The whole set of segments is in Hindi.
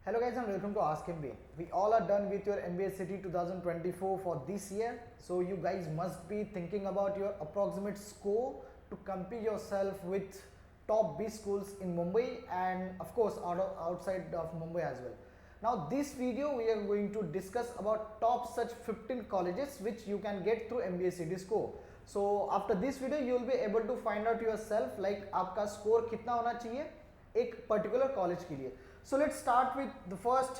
Hello guys and welcome to Ask MBA. We all are done with your MBA City 2024 for this year. So you guys must be thinking about your approximate score to compare yourself with top B schools in Mumbai and of course outside of Mumbai as well. Now this video we are going to discuss about top such 15 colleges which you can get through MBA City score. So after this video you will be able to find out yourself like आपका score कितना होना चाहिए एक particular college के लिए. So let's start with the first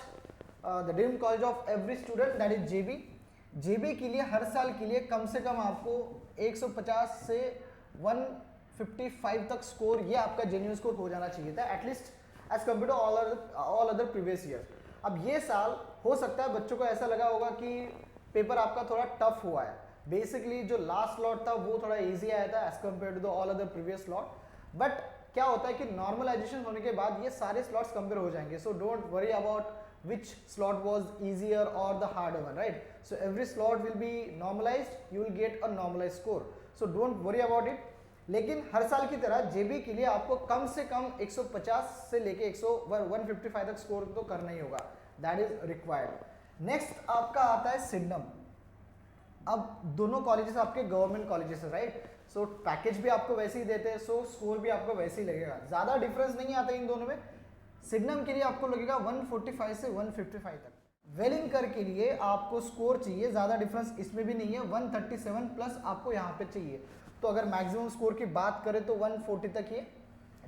the dream college of every student, that is JB. JB के लिए हर साल के लिए कम से कम आपको 150 से 155 तक स्कोर, ये आपका जेन्युइन स्कोर हो जाना चाहिए था at least as compare to all other previous year. अब ये साल हो सकता है बच्चों को ऐसा लगा होगा कि पेपर आपका थोड़ा टफ हुआ है. बेसिकली जो लास्ट लॉट था वो थोड़ा इजी आया था as compare to the all other previous lot. But क्या होता है कि नॉर्मलाइजेशन होने के बाद ये सारे स्लॉट्स कंपेयर हो जाएंगे. So don't worry about which slot was easier or the harder one, right? So every slot will be normalized, you will get a normalized score, so don't worry about it. लेकिन हर साल की तरह जेबी के लिए आपको कम से कम 150 से लेके 155 तक स्कोर तो करना ही होगा, दैट इज रिक्वायर्ड. नेक्स्ट आपका आता है सिडनम. अब दोनों कॉलेजेस आपके गवर्नमेंट कॉलेजेस है, राइट? सो पैकेज भी आपको वैसे ही देते हैं, सो स्कोर भी आपको वैसे ही लगेगा, ज़्यादा डिफरेंस नहीं आता इन दोनों में. सिडनम के लिए आपको लगेगा 145 से 155 तक. वेलिंगकर के लिए आपको स्कोर चाहिए, ज़्यादा डिफरेंस इसमें भी नहीं है, 137 प्लस आपको यहाँ पे चाहिए. तो अगर मैक्सिमम स्कोर की बात करें तो 140 तक ये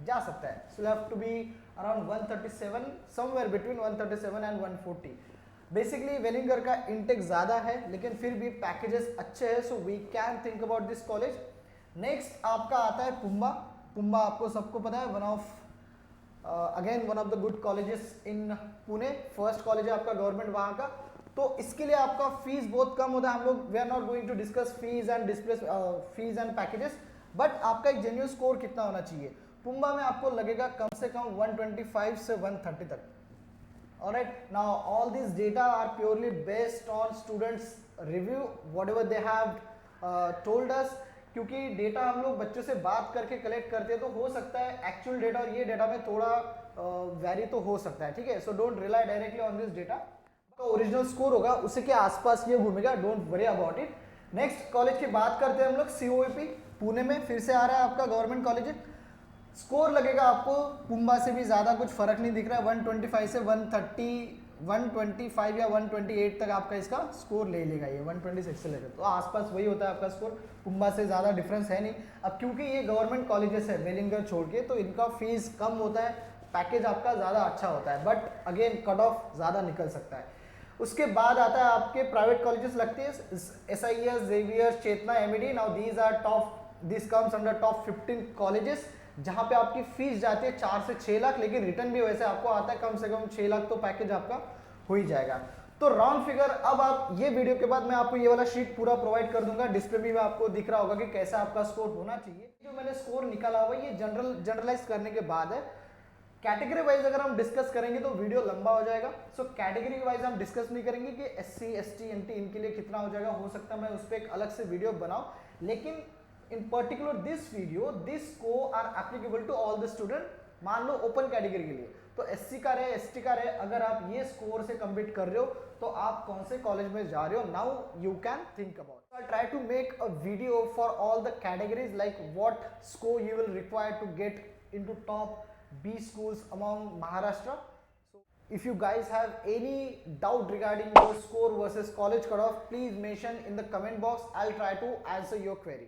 जा सकता है. So have to be around 137, somewhere between 137 and 140. Basically Welingkar का इंटेक ज़्यादा है लेकिन फिर भी पैकेजेस अच्छे हैं, so we can think about this college. Next आपका आता है पुम्बा. पुम्बा आपको सबको पता है, one of the good colleges in Pune. First college है आपका गवर्नमेंट वहाँ का. तो इसके लिए आपका फीस बहुत कम होता है. हम लोग we are not going to discuss fees and packages, but आपका एक जेन्युइन स्कोर कितना होना चाहिए. पुम्बा में आपको लगेगा कम से कम 125 से 130 तक. Alright, now all these data are purely based on students review, whatever they have told us. क्योंकि डेटा हम लोग बच्चों से बात करके कलेक्ट करते हैं तो हो सकता है एक्चुअल डेटा और ये डेटा में थोड़ा वैरी तो हो सकता है, ठीक है. So don't rely directly on this data. तो ओरिजिनल स्कोर होगा उसी के आसपास ये घूमेगा, don't worry about it. Next college की बात करते हैं हम लोग, COEP पुणे में फिर से आ रहा है आपका गवर्नमेंट कॉलेज. स्कोर लगेगा आपको पुम्बा से भी ज़्यादा कुछ फर्क नहीं दिख रहा है, 125 से 130, 125 या 128 तक आपका इसका स्कोर ले लेगा. ये 126 से लेकर तो आसपास वही होता है आपका स्कोर. पुम्बा से ज़्यादा डिफरेंस है नहीं. अब क्योंकि ये गवर्नमेंट कॉलेजेस है वेलिंगकर छोड़ के, तो इनका फीस कम होता है, पैकेज आपका ज़्यादा अच्छा होता है, बट अगेन कट ऑफ ज़्यादा निकल सकता है. उसके बाद आता है आपके प्राइवेट कॉलेजेस लगते हैं, SIES, Xavier, Chetana, MED. Now these are top, this comes under top 15 colleges जहाँ पे आपकी फीस जाती है 4 से 6 लाख, लेकिन रिटर्न भी वैसे आपको आता है कम से कम 6 लाख, तो पैकेज आपका हो ही जाएगा. तो राउंड फिगर, अब आप ये वीडियो के बाद मैं आपको ये वाला शीट पूरा प्रोवाइड कर दूंगा, डिस्प्ले भी में आपको दिख रहा होगा कि कैसा आपका स्कोर होना चाहिए. जो मैंने स्कोर निकाला हुआ ये जनरलाइज करने के बाद है. कैटेगरी वाइज अगर हम डिस्कस करेंगे तो वीडियो लंबा हो जाएगा. सो कैटेगरी वाइज हम डिस्कस नहीं करेंगे कि SC, ST, NT इनके लिए कितना हो जाएगा. हो सकता है मैं उस पर एक अलग से वीडियो बनाऊं, लेकिन in particular this video, this score are applicable to all the student. मान लो ओपन कैटेगरी के लिए तो SC का रहे, ST का रहे, अगर आप ये स्कोर से कम्पीट कर रहे हो तो आप कौन से कॉलेज में जा रहे हो, now you can think about. I try to make a video for all the categories like what score you will require to get into top B schools among Maharashtra. So if you guys have any doubt regarding your score versus college cutoff, please mention in the comment box. I'll try to answer your query.